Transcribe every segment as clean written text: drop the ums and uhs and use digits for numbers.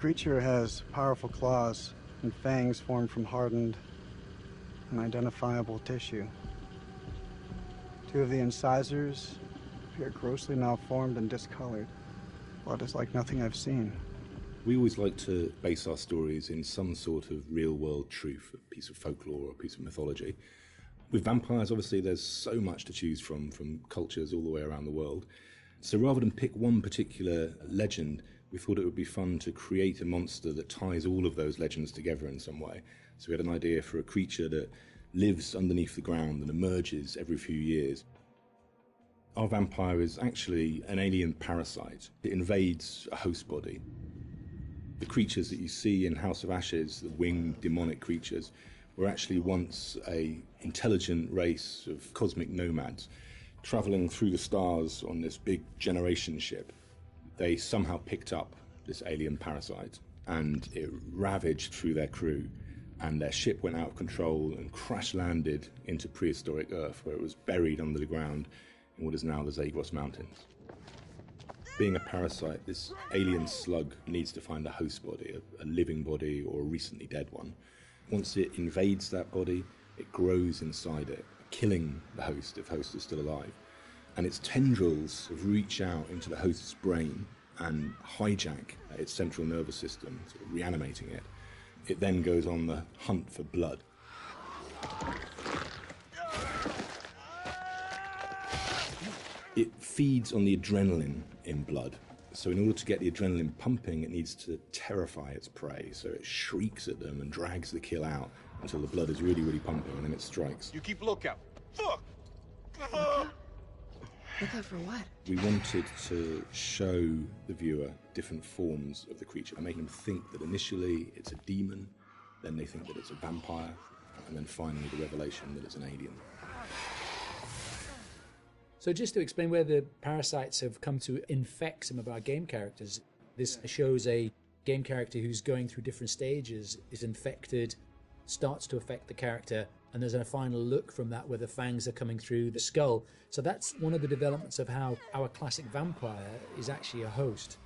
creature has powerful claws and fangs formed from hardened and identifiable tissue. Two of the incisors appear grossly malformed and discolored. Blood is like nothing I've seen. We always like to base our stories in some sort of real-world truth, a piece of folklore or a piece of mythology. With vampires, obviously, there's so much to choose from cultures all the way around the world. So rather than pick one particular legend, we thought it would be fun to create a monster that ties all of those legends together in some way. So we had an idea for a creature that lives underneath the ground and emerges every few years. Our vampire is actually an alien parasite. It invades a host body. The creatures that you see in House of Ashes, the winged demonic creatures, were actually once an intelligent race of cosmic nomads travelling through the stars on this big generation ship. They somehow picked up this alien parasite and it ravaged through their crew, and their ship went out of control and crash landed into prehistoric Earth, where it was buried under the ground in what is now the Zagros Mountains. Being a parasite, this alien slug needs to find a host body, a living body or a recently dead one. Once it invades that body, it grows inside it, killing the host if host is still alive. And its tendrils reach out into the host's brain and hijack its central nervous system, sort of reanimating it. It then goes on the hunt for blood. It feeds on the adrenaline in blood. So in order to get the adrenaline pumping, it needs to terrify its prey. So it shrieks at them and drags the kill out until the blood is really, really pumping, and then it strikes. You keep lookout. Fuck! Lookout for what? We wanted to show the viewer different forms of the creature and make them think that initially it's a demon, then they think that it's a vampire, and then finally the revelation that it's an alien. So just to explain where the parasites have come to infect some of our game characters, this shows a game character who's going through different stages, is infected, starts to affect the character, and there's a final look from that where the fangs are coming through the skull. So that's one of the developments of how our classic vampire is actually a host.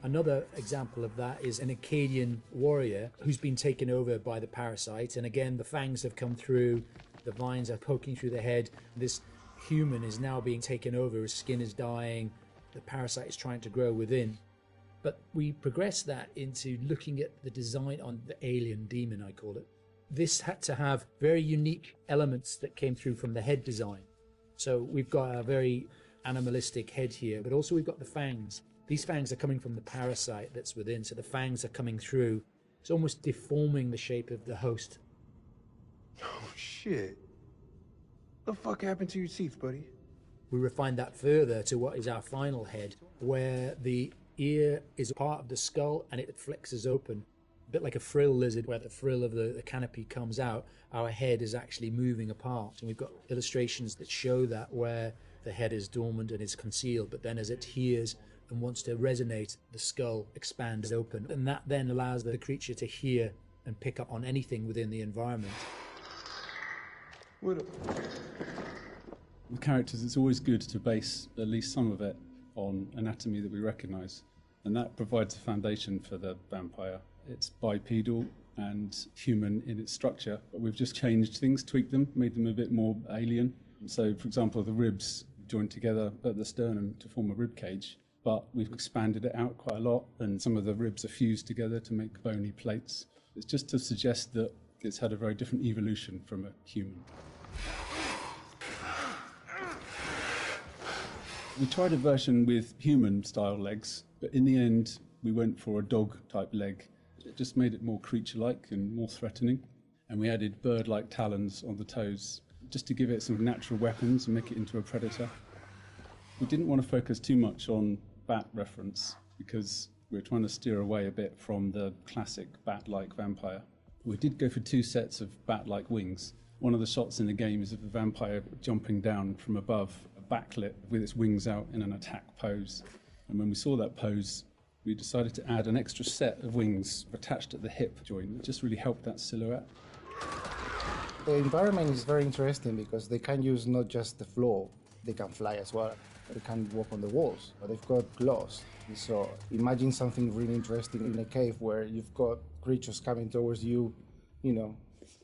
Another example of that is an Acadian warrior who's been taken over by the parasite, and again the fangs have come through, the vines are poking through the head. This human is now being taken over, his skin is dying, the parasite is trying to grow within. But we progress that into looking at the design on the alien demon, I call it. This had to have very unique elements that came through from the head design. So we've got a very animalistic head here, but also we've got the fangs. These fangs are coming from the parasite that's within, so the fangs are coming through. It's almost deforming the shape of the host. Oh, shit. What the fuck happened to your teeth, buddy? We refined that further to what is our final head, where the ear is part of the skull and it flexes open. A bit like a frill lizard, where the frill of the canopy comes out, our head is actually moving apart. And we've got illustrations that show that, where the head is dormant and is concealed, but then as it hears and wants to resonate, the skull expands open. And that then allows the creature to hear and pick up on anything within the environment. With characters, it's always good to base at least some of it on anatomy that we recognise, and that provides a foundation for the vampire. It's bipedal and human in its structure, but we've just changed things, tweaked them, made them a bit more alien. So, for example, the ribs joined together at the sternum to form a rib cage, but we've expanded it out quite a lot, and some of the ribs are fused together to make bony plates. It's just to suggest that it's had a very different evolution from a human. We tried a version with human-style legs, but in the end we went for a dog-type leg. It just made it more creature-like and more threatening. And we added bird-like talons on the toes, just to give it some natural weapons and make it into a predator. We didn't want to focus too much on bat reference, because we were trying to steer away a bit from the classic bat-like vampire. We did go for 2 sets of bat-like wings. One of the shots in the game is of the vampire jumping down from above, a backlit with its wings out in an attack pose. And when we saw that pose, we decided to add an extra set of wings attached at the hip joint. It just really helped that silhouette. The environment is very interesting because they can use not just the floor, they can fly as well. They can walk on the walls, but they've got claws. So imagine something really interesting in a cave where you've got creatures coming towards you, you know,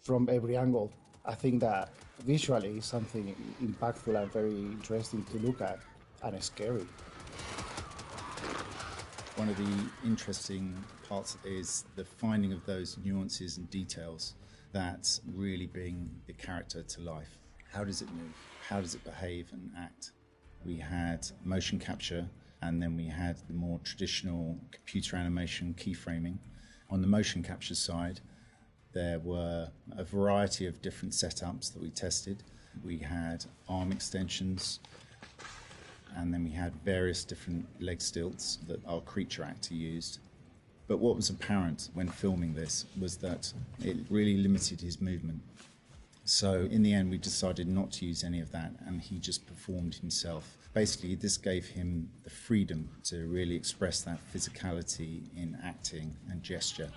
from every angle. I think that visually is something impactful and very interesting to look at, and scary. One of the interesting parts is the finding of those nuances and details that really bring the character to life. How does it move? How does it behave and act? We had motion capture, and then we had the more traditional computer animation keyframing. On the motion capture side, there were a variety of different setups that we tested. We had arm extensions, and then we had various different leg stilts that our creature actor used. But what was apparent when filming this was that it really limited his movement. So in the end, we decided not to use any of that, and he just performed himself. Basically, this gave him the freedom to really express that physicality in acting and gesture.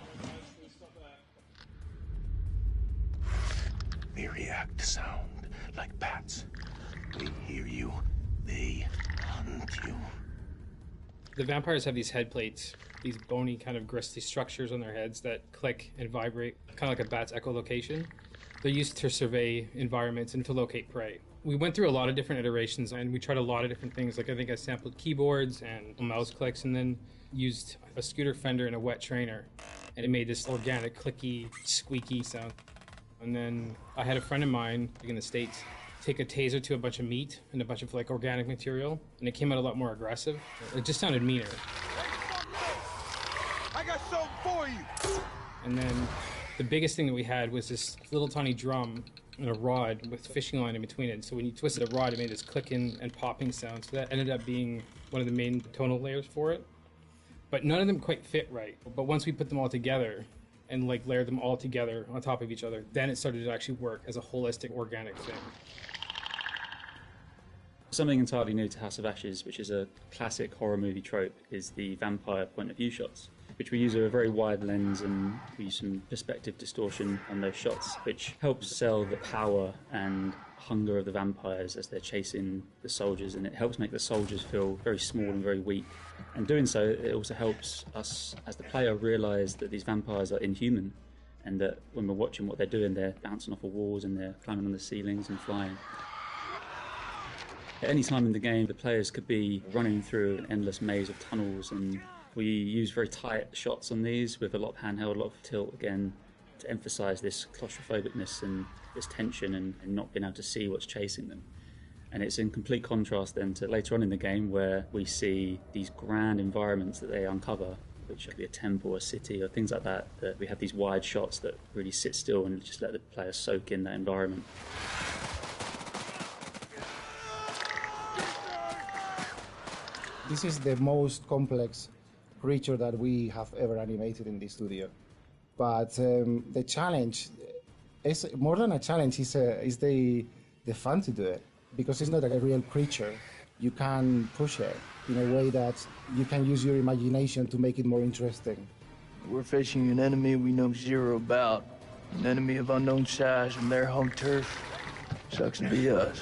They react to sound like bats. They hear you, they hunt you. The vampires have these head plates, these bony kind of gristly structures on their heads that click and vibrate, kind of like a bat's echolocation. They're used to survey environments and to locate prey. We went through a lot of different iterations, and we tried a lot of different things. Like I think I sampled keyboards and mouse clicks, and then used a scooter fender and a wet trainer, and it made this organic, clicky, squeaky sound. And then I had a friend of mine in the States take a taser to a bunch of meat and a bunch of like organic material, and it came out a lot more aggressive. It just sounded meaner. I got something for you! And then the biggest thing that we had was this little tiny drum and a rod with fishing line in between it. So when you twisted a rod, it made this clicking and popping sound. So that ended up being one of the main tonal layers for it. But none of them quite fit right. But once we put them all together and like layered them all together on top of each other, then it started to actually work as a holistic organic thing. Something entirely new to House of Ashes, which is a classic horror movie trope, is the vampire point of view shots, which we use a very wide lens, and we use some perspective distortion on those shots, which helps sell the power and hunger of the vampires as they're chasing the soldiers, and it helps make the soldiers feel very small and very weak. And doing so, it also helps us as the player realise that these vampires are inhuman, and that when we're watching what they're doing, they're bouncing off of walls and they're climbing on the ceilings and flying. At any time in the game, the players could be running through an endless maze of tunnels, and we use very tight shots on these with a lot of handheld, a lot of tilt again, to emphasise this claustrophobicness and this tension and not being able to see what's chasing them. And it's in complete contrast then to later on in the game, where we see these grand environments that they uncover, which could be a temple, a city, or things like that, that we have these wide shots that really sit still and just let the player soak in that environment. This is the most complex creature that we have ever animated in the studio. But the challenge is more than a challenge, is the fun to do it. Because it's not a real creature. You can push it in a way that you can use your imagination to make it more interesting. We're facing an enemy we know zero about. An enemy of unknown size and their home turf. Sucks to be us.